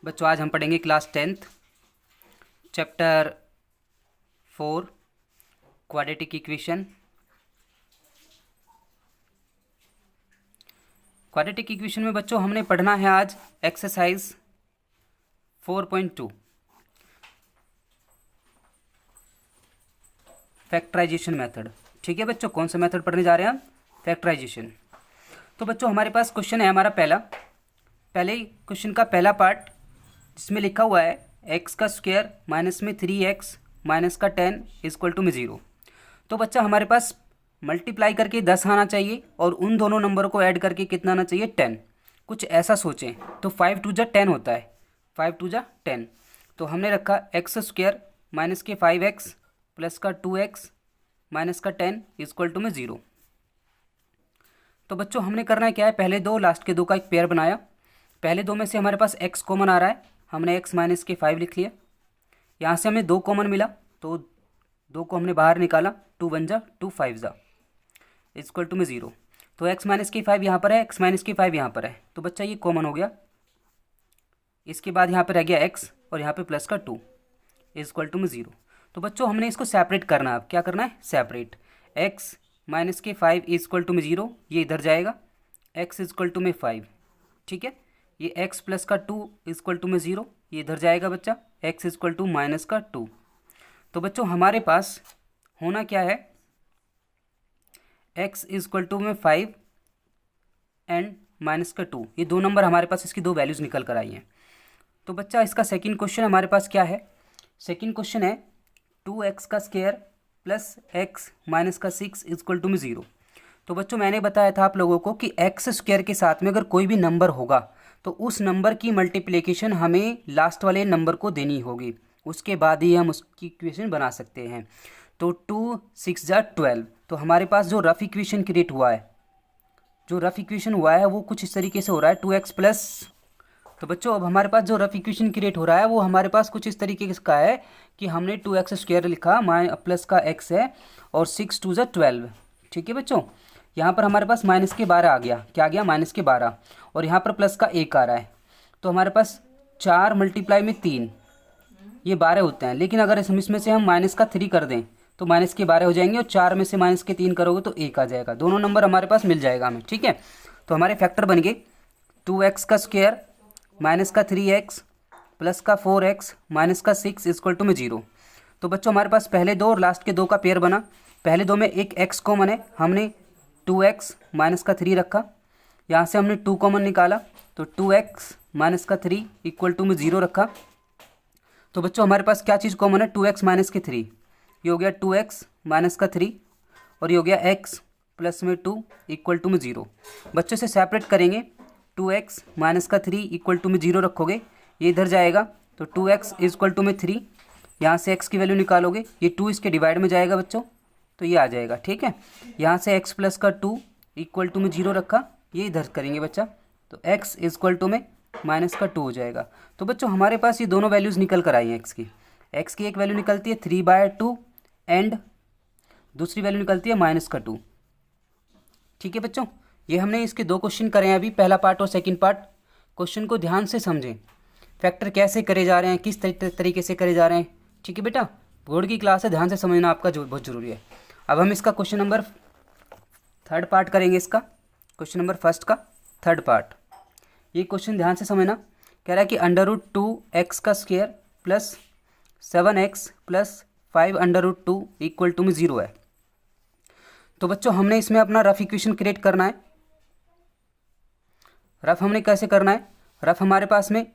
बच्चों आज हम पढ़ेंगे class 10th chapter 4 quadratic equation. Quadratic equation में बच्चों हमने पढ़ना है आज एक्सरसाइज 4.2 फैक्टराइजेशन मेथड। ठीक है बच्चों, कौन सा मेथड पढ़ने जा रहे हैं हम? फैक्टराइजेशन। तो बच्चों हमारे पास क्वेश्चन है हमारा पहले क्वेश्चन का पहला पार्ट जिसमें लिखा हुआ है एक्स का स्क्वायर माइनस में 3x माइनस का 10 इक्वल टू में 0। तो बच्चा हमारे पास मल्टीप्लाई करके 10 आना चाहिए और उन दोनों नंबरों को ऐड करके कितना आना चाहिए? 10। कुछ ऐसा सोचें तो 5 2 जा 10 होता है, 5 2 जा 10। तो हमने रखा एक्स स्क्वायर माइनस के 5x प्लस का 2x माइनस का 10 इक्वल टू में 0। तो बच्चों हमने करना है क्या है, पहले दो लास्ट के दो का एक पेयर बनाया। पहले दो में से हमारे पास x कॉमन आ रहा है, हमने x माइनस के 5 लिख लिया। यहाँ से हमें 2 कॉमन मिला तो 2 को हमने बाहर निकाला, 2 1 जा 2 5 जा इक्वल टू में 0। तो x माइनस के 5 यहाँ पर है, x माइनस के 5 यहाँ पर है, तो बच्चा ये कॉमन हो गया। इसके बाद यहाँ पर रह गया x और यहाँ पे प्लस का 2 इक्वल टू में 0। तो बच्चों हमने इसको सेपरेट करना है। अब क्या करना है? सेपरेट। x माइनस के 5 इक्वल टू में 0, ये इधर जाएगा, x इक्वल टू में 5। ठीक है, ये x प्लस का 2 इक्वल टू में 0, ये इधर जाएगा बच्चा, x इक्वल टू माइनस का 2। तो बच्चों हमारे पास होना क्या है, x इक्वल टू में 5 एंड माइनस का 2, ये दो नंबर हमारे पास, इसकी दो वैल्यूज़ निकल कर आई हैं। तो बच्चा इसका सेकंड क्वेश्चन हमारे पास क्या है? सेकंड क्वेश्चन है 2x का स्क्वायर प्लस x माइनस का 6 इक्वल टू में 0। तो बच्चों मैंने बताया था आप लोगों को कि एक्स स्क्वायर के साथ में अगर कोई भी नंबर होगा तो उस नंबर की मल्टीप्लिकेशन हमें लास्ट वाले नंबर को देनी होगी, उसके बाद ही हम उसकी इक्वेशन बना सकते हैं। तो 2 6 जा 12। तो हमारे पास जो रफ इक्वेशन क्रिएट हुआ है, जो रफ इक्वेशन हुआ है वो कुछ इस तरीके से हो रहा है 2x प्लस। तो बच्चों अब हमारे पास जो रफ इक्वेशन क्रिएट हो रहा है वो हमारे पास कुछ इस तरीके का है कि हमने 2x स्क्वायर लिखा, प्लस का x है और 6 2 जा 12। ठीक है बच्चों, यहाँ पर हमारे पास माइनस के 12 आ गया, क्या आ गया? माइनस के 12। और यहाँ पर प्लस का 1 आ रहा है, तो हमारे पास 4 मल्टीप्लाई में 3, ये 12 होते हैं। लेकिन अगर इसमें से हम माइनस का 3 कर दें तो माइनस के 12 हो जाएंगे और 4 में से माइनस के 3 करोगे तो 1 आ जाएगा। दोनों नंबर हमारे पास मिल जाएगा हमें। ठीक है, तो हमारे फैक्टर बन गए 2x का स्क्वायर माइनस का 3x प्लस का 4x माइनस का 6 इक्वल टू में 0। तो बच्चों हमारे पास पहले दो और लास्ट के दो का पेयर बना। पहले दो में एक x कॉमन है, हमने 2x माइनस का 3 रखा। यहाँ से हमने 2 कॉमन निकाला तो 2x माइनस का 3 इक्वल टू में 0 रखा। तो बच्चों हमारे पास क्या चीज़ कॉमन है? 2x माइनस के 3, ये हो गया 2x माइनस का 3 और ये हो गया x प्लस में 2 इक्वल टू में 0। बच्चों से सेपरेट करेंगे, 2x माइनस का 3 इक्वल टू में 0 रखोगे, ये इधर जाएगा तो 2x इक्वल टू में 3, यहाँ से x की वैल्यू निकालोगे, ये 2 इसके डिवाइड में जाएगा बच्चों तो ये आ जाएगा। ठीक है, यहाँ से x प्लस का 2 इक्वल टू में 0 रखा, ये इधर करेंगे बच्चा तो x इक्वल टू में माइनस का 2 हो जाएगा। तो बच्चों हमारे पास ये दोनों वैल्यूज़ निकल कर आई हैं। x की एक वैल्यू निकलती है 3/2 एंड दूसरी वैल्यू निकलती है माइनस का 2। ठीक है बच्चों, ये हमने इसके दो क्वेश्चन करे हैं अभी, पहला पार्ट और सेकंड पार्ट। क्वेश्चन को ध्यान से समझें, फैक्टर कैसे करे जा रहे हैं, किस तरीके से करे जा रहे हैं। ठीक है बेटा, बोर्ड की क्लास है, ध्यान से समझना आपका जो बहुत ज़रूरी है। अब हम इसका क्वेश्चन नंबर थर्ड पार्ट करेंगे, इसका क्वेश्चन नंबर फर्स्ट का थर्ड पार्ट। ये क्वेश्चन ध्यान से समझना, कह रहा है कि √2x का square plus 7x plus 5√2 equal to में 0 है। तो बच्चों हमने इसमें अपना रफ इक्वेशन क्रिएट करना है। रफ हमने कैसे करना है? रफ हमारे पास में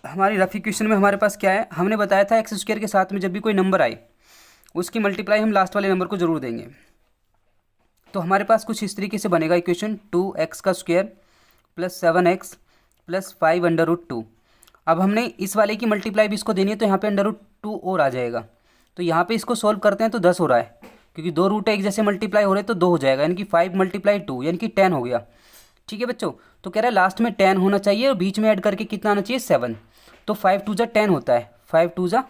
हमारी रफ इक्वेशन में हमारे पास क्या है, हमने बताया था एक्स स्क्वायर के साथ में जब भी कोई नंबर आए उसकी मल्टीप्लाई हम लास्ट वाले नंबर को जरूर देंगे। तो हमारे पास कुछ इस तरीके से बनेगा इक्वेशन 2x का स्क्वायर प्लस 7x प्लस 5√2। अब हमने इस वाले की मल्टीप्लाई भी इसको देनी है तो यहाँ पे √2 और आ जाएगा। तो यहाँ पे इसको सॉल्व करते हैं तो 10 हो रहा है, क्योंकि दो रूट एक जैसे मल्टीप्लाई हो रहे हैं तो 2 हो जाएगा, यानी कि 5 × 2 यानी कि 10 हो गया। ठीक है बच्चों, तो कह रहा है लास्ट में 10 होना चाहिए और बीच में ऐड करके कितना आना चाहिए? 7। तो 5 2 जा 10 होता है, 5 2 जा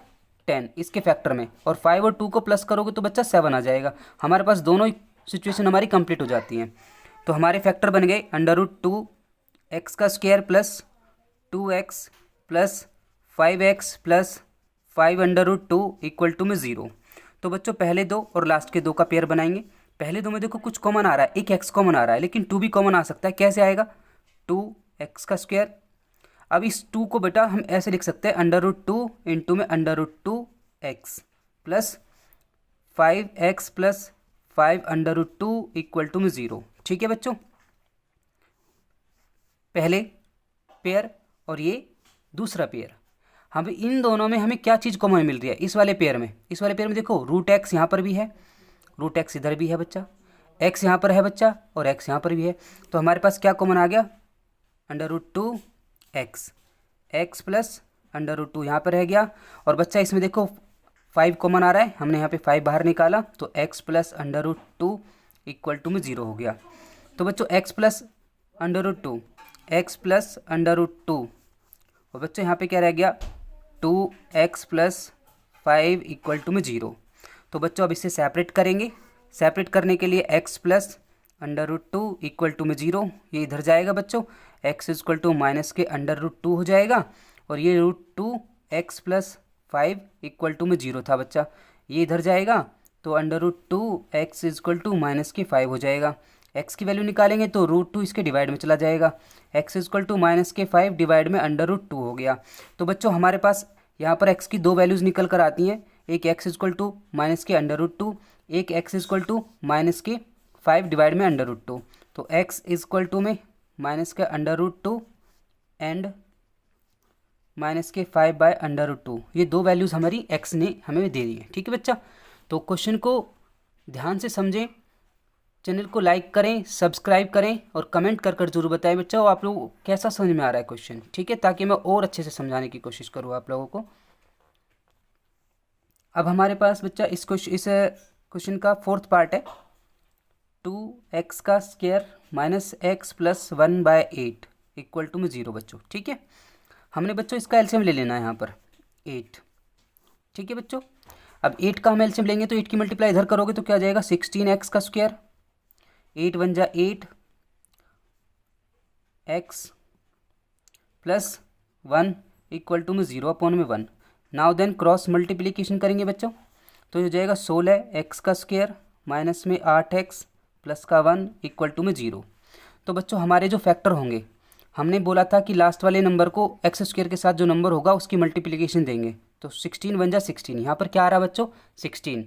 10 इसके फैक्टर में, और 5 और 2 को प्लस करोगे तो बच्चा 7 आ जाएगा। हमारे पास दोनों सिचुएशन हमारी कंप्लीट हो जाती हैं। तो हमारे फैक्टर बन गए √2 x का square plus 2x plus 5x plus 5√2 equal to में 0। तो बच्चों पहले दो और लास्ट के दो का पेयर बनाएंगे। पहले दो में देखो कुछ कॉमन आ रहा है, एक x कॉमन आ रहा है, लेकिन 2 भी कॉमन आ सकता है। कैसे आएगा? 2x का स्क्वायर। अब इस 2 को बेटा हम ऐसे लिख सकते हैं √2 इंटू में √2x plus 5x plus 5√2 equal to में 0। ठीक है बच्चों, पहले पेयर और ये दूसरा पेयर। हम इन दोनों में हमें क्या चीज़ कॉमन मिल रही है? इस वाले पेयर में, इस वाले पेयर में देखो √x यहाँ पर भी है, √x इधर भी है बच्चा, x यहाँ पर है बच्चा और x यहाँ पर भी है। तो हमारे पास क्या कॉमन आ गया? √2x, x प्लस √2 यहाँ पर रह गया। और बच्चा इसमें देखो 5 कॉमन आ रहा है, हमने यहाँ पे 5 बाहर निकाला तो x प्लस √2 इक्वल टू में 0 हो गया। तो बच्चों x प्लस √2, x प्लस √2 और बच्चों यहाँ पे क्या रह गया? 2x प्लस 5 इक्वल टू में 0। तो बच्चों अब इसे सेपरेट करेंगे। सेपरेट करने के लिए x प्लस √2 इक्वल टू में 0, ये इधर जाएगा बच्चों, x इक्वल टू माइनस के √2 हो जाएगा। और ये √2x प्लस 5 इक्वल टू में 0 था बच्चा, ये इधर जाएगा तो √2x इक्वल टू माइनस के 5 हो जाएगा। x की वैल्यू निकालेंगे तो √2 इसके डिवाइड में चला जाएगा, x इक्वल टू माइनस के 5 डिवाइड में √2 हो गया। तो बच्चों हमारे पास यहाँ पर x की दो वैल्यूज़ निकल कर आती हैं, एक x इक्वल टू माइनस के √2, एक x इक्वल टू माइनस के 5 डिवाइड में √2। तो x इक्वल टू में माइनस के √2 एंड माइनस के 5 बाय √2, ये दो वैल्यूज़ हमारी x ने हमें दे दी है। ठीक है बच्चा, तो क्वेश्चन को ध्यान से समझें, चैनल को लाइक करें, सब्सक्राइब करें और कमेंट कर जरूर बताएं बच्चा आप लोगों को कैसा समझ में आ रहा है क्वेश्चन। ठीक है, ताकि मैं और अच्छे से समझाने की कोशिश करूँ आप लोगों को। अब हमारे पास बच्चा इस क्वेश्चन का फोर्थ पार्ट है, 2x का square minus x plus 1/8 equal to में 0 बच्चों। ठीक है, हमने बच्चों इसका एलसीएम ले लेना है यहाँ पर 8। ठीक है बच्चों, अब 8 का हम एलसीएम लेंगे तो 8 की मल्टीप्लाई इधर करोगे तो क्या आ जाएगा? 16x का स्क्वायर, 8 वन जा 8 x प्लस 1 इक्वल टू में 0/1। नाउ देन क्रॉस मल्टीप्लिकेशन करेंगे बच्चों तो ये हो जाएगा 16x का स्क्वायर माइनस में 8x प्लस का 1 इक्वल टू में 0। तो बच्चों हमारे जो फैक्टर होंगे, हमने बोला था कि लास्ट वाले नंबर को एक्स स्क्वायर के साथ जो नंबर होगा उसकी मल्टीप्लिकेशन देंगे। तो 16 वन जा 16, यहाँ पर क्या आ रहा है बच्चों? 16,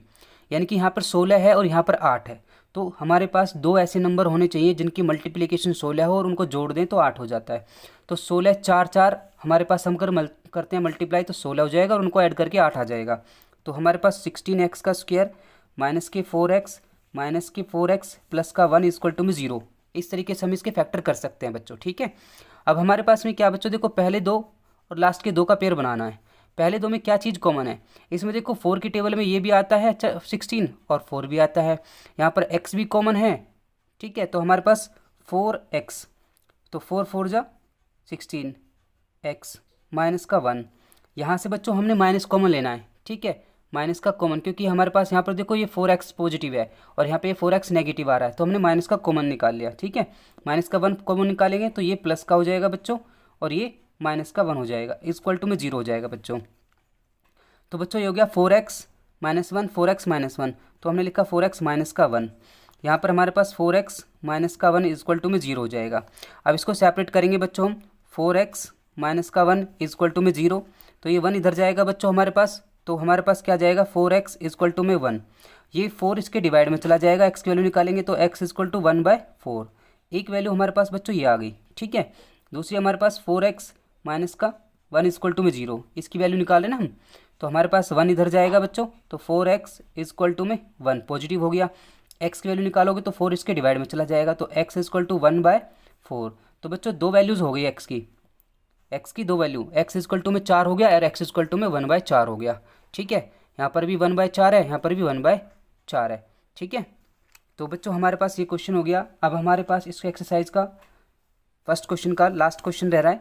यानी कि यहाँ पर 16 है और यहाँ पर 8 है। तो हमारे पास दो ऐसे नंबर होने चाहिए जिनकी मल्टीप्लिकेशन 16 हो और उनको जोड़ दें तो 8 हो जाता है। तो 16 4 4 हमारे पास हम करते हैं मल्टीप्लाई तो 16 हो जाएगा और उनको ऐड करके 8 आ जाएगा। तो हमारे पास 16x का स्क्वायर माइनस के 4x प्लस का 1 इक्वल टू में 0, इस तरीके से हम इसके फैक्टर कर सकते हैं बच्चों। ठीक है, अब हमारे पास में क्या बच्चों, देखो पहले दो और लास्ट के दो का पेयर बनाना है। पहले दो में क्या चीज़ कॉमन है? इसमें देखो 4 की टेबल में ये भी आता है 16 और 4 भी आता है, यहाँ पर x भी कॉमन है। ठीक है, तो हमारे पास 4x, तो 4 4 जा 16x माइनस का 1, यहाँ से बच्चों हमने माइनस कॉमन लेना है। ठीक है, माइनस का कॉमन, क्योंकि हमारे पास यहाँ पर देखो ये 4x पॉजिटिव है और यहाँ पे ये 4x नेगेटिव आ रहा है, तो हमने माइनस का कॉमन निकाल लिया। ठीक है, माइनस का 1 कॉमन निकालेंगे तो ये प्लस का हो जाएगा बच्चों और ये माइनस का 1 हो जाएगा, इक्वल टू में 0 हो जाएगा बच्चों। तो बच्चों ये हो गया 4x माइनस 1, 4x माइनस 1, तो हमने लिखा 4x माइनस का 1। यहाँ पर हमारे पास 4x माइनस का 1 इक्वल टू में 0 हो जाएगा। अब इसको सेपरेट करेंगे बच्चों हम, 4x माइनस का 1 इक्वल टू में 0, तो ये 1 इधर जाएगा बच्चों हमारे पास, तो हमारे पास क्या जाएगा? 4x इक्वल टू में 1, ये 4 इसके डिवाइड में चला जाएगा, x की वैल्यू निकालेंगे तो x इक्वल टू 1/4। एक वैल्यू हमारे पास बच्चों ये आ गई। ठीक है, दूसरी हमारे पास 4x माइनस का 1 इक्वल टू में 0, इसकी वैल्यू निकाले ना हम, तो हमारे पास 1 इधर जाएगा बच्चों, तो 4x इक्वल टू में 1 पॉजिटिव हो गया। x की वैल्यू निकालोगे तो 4 इसके डिवाइड में चला जाएगा, तो x इक्वल टू 1/4। तो बच्चों दो वैल्यूज़ हो गई x की दो वैल्यू, x इक्वल टू में 4 हो गया और x इक्वल टू में 1/4 हो गया। ठीक है, यहाँ पर भी 1/4 है, यहाँ पर भी 1/4 है। ठीक है, तो बच्चों हमारे पास ये क्वेश्चन हो गया। अब हमारे पास इस एक्सरसाइज का फर्स्ट क्वेश्चन का लास्ट क्वेश्चन रह रहा है,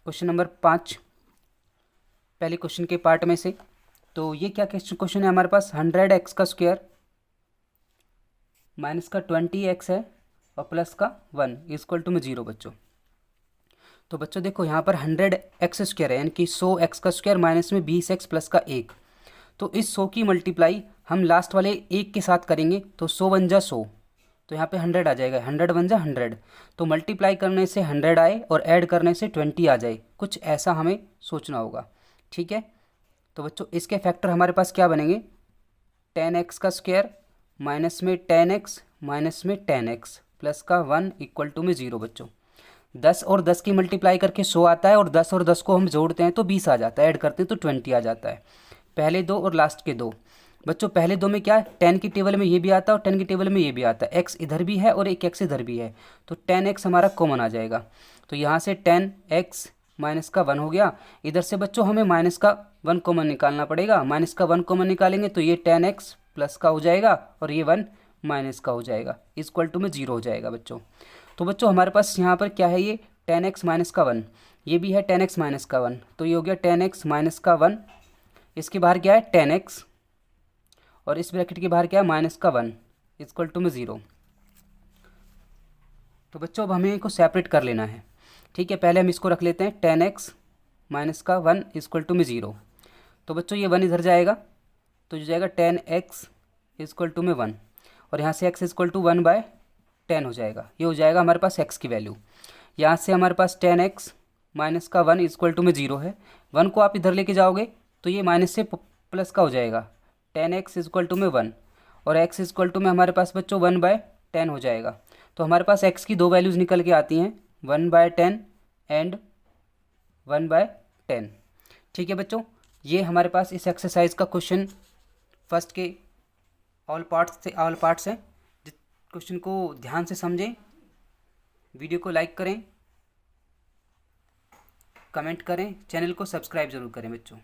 क्वेश्चन नंबर 5 पहले क्वेश्चन के पार्ट में से। तो ये क्या क्वेश्चन है हमारे पास, 100x का स्क्वायर माइनस का 20x है और प्लस का 1 इक्वल टू में 0 बच्चों। तो बच्चों देखो यहाँ पर 100x² है, यानी कि 100x² माइनस में 20x प्लस का 1। तो इस 100 की मल्टीप्लाई हम लास्ट वाले 1 के साथ करेंगे, तो 100 बन जा 100, तो यहाँ पे 100 आ जाएगा, 100 बन जा 100। तो मल्टीप्लाई करने से 100 आए और ऐड करने से 20 आ जाए, कुछ ऐसा हमें सोचना होगा। ठीक है, तो बच्चों इसके फैक्टर हमारे पास क्या बनेंगे, 10x² माइनस में 10x माइनस में 10x प्लस का 1 इक्वल टू में 0 बच्चों। 10 और 10 की मल्टीप्लाई करके 100 आता है, और 10 और 10 को हम जोड़ते हैं तो 20 आ जाता है, ऐड करते हैं तो 20 आ जाता है। पहले दो और लास्ट के दो बच्चों, पहले दो में क्या है, 10 की टेबल में ये भी आता है और 10 की टेबल में ये भी आता है, x इधर भी है और एक x इधर भी है, तो 10x हमारा कॉमन आ जाएगा। तो यहाँ से 10x माइनस का 1 हो गया। इधर से बच्चों हमें माइनस का 1 कॉमन निकालना पड़ेगा, माइनस का 1 कॉमन निकालेंगे तो ये 10x प्लस का हो जाएगा और ये 1 माइनस का हो जाएगा, इक्वल टू में 0 हो जाएगा बच्चों। तो बच्चों हमारे पास यहाँ पर क्या है, ये 10x माइनस का 1, ये भी है 10x माइनस का 1, तो ये हो गया 10x माइनस का 1। इसके बाहर क्या है 10x, और इस ब्रैकेट के बाहर क्या है माइनस का 1 इक्वल टू में 0। तो बच्चों अब हमें इनको सेपरेट कर लेना है। ठीक है, पहले हम इसको रख लेते हैं 10x माइनस का 1 इक्वल टू में 0। तो बच्चों ये 1 इधर जाएगा, तो जो जाएगा 10x इक्वल टू में 1, और यहाँ से x इक्वल टू 1/10 हो जाएगा, ये हो जाएगा हमारे पास x की वैल्यू। यहाँ से हमारे पास 10x माइनस का 1 इक्वल टू में 0 है, 1 को आप इधर लेके जाओगे तो ये माइनस से प्लस का हो जाएगा, 10x इक्वल टू में 1, और x इक्वल टू में हमारे पास बच्चों 1/10 हो जाएगा। तो हमारे पास x की दो वैल्यूज़ निकल के आती हैं, 1/10 एंड 1/10। ठीक है बच्चों, ये हमारे पास इस एक्सरसाइज का क्वेश्चन फर्स्ट के ऑल पार्ट्स हैं। जिस क्वेश्चन को ध्यान से समझें, वीडियो को लाइक करें, कमेंट करें, चैनल को सब्सक्राइब ज़रूर करें बच्चों।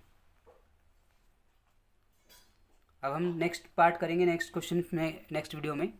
अब हम नेक्स्ट पार्ट करेंगे नेक्स्ट क्वेश्चन में नेक्स्ट वीडियो में।